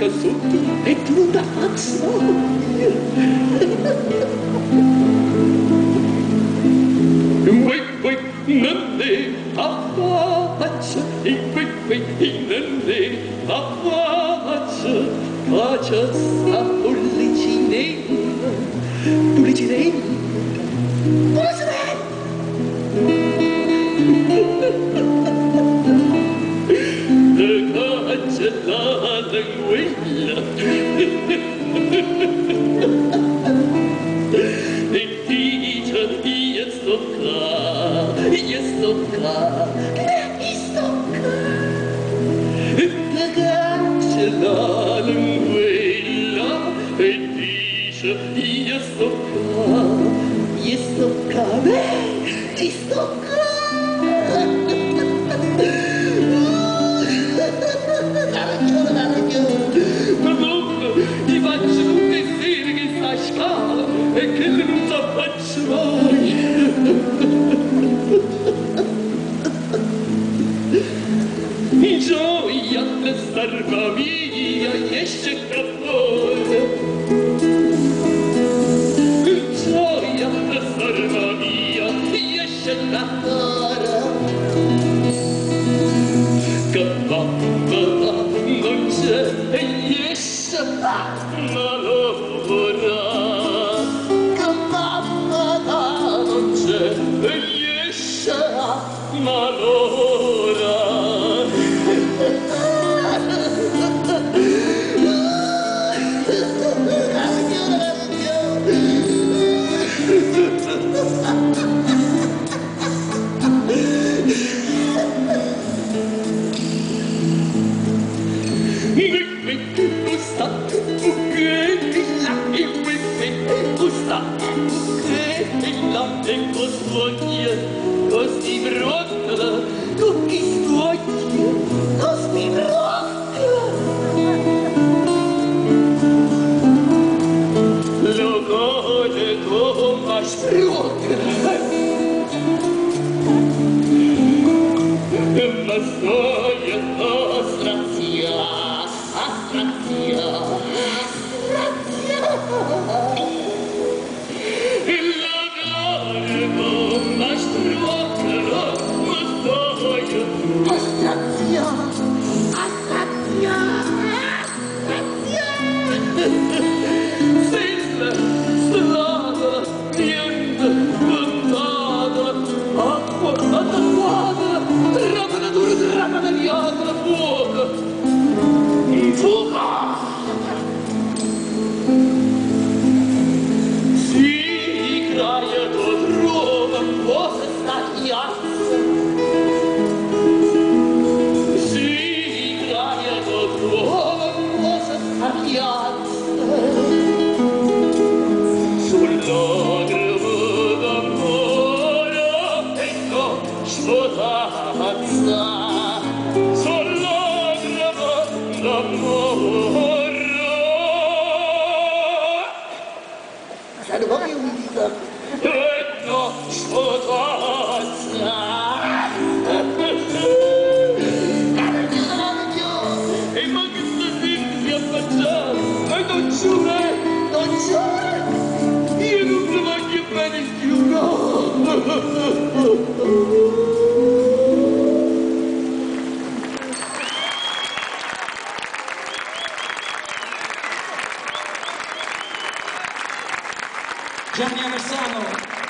cerca sotto e tu dazzo. Vuoi non ne affaccia, non ne affaccia, faccia sta pollicinella, pollicinella. La languilla e dice io sto qua la caccia la languilla e dice io sto qua ti sto qua. Ti faccio tutte sere che sta a scala e che non la faccio mai. Gioia per starma via esce cappone. Gioia per starma via esce cappone. Cappone non c'è e esce malora. Cappone non c'è e esce malora. E così broccola, tutti stuocchi, così broccola. Lo gode come sproccola. Ma storia astrazia. Io non ti voglio bene più, no! Gianni Aversano.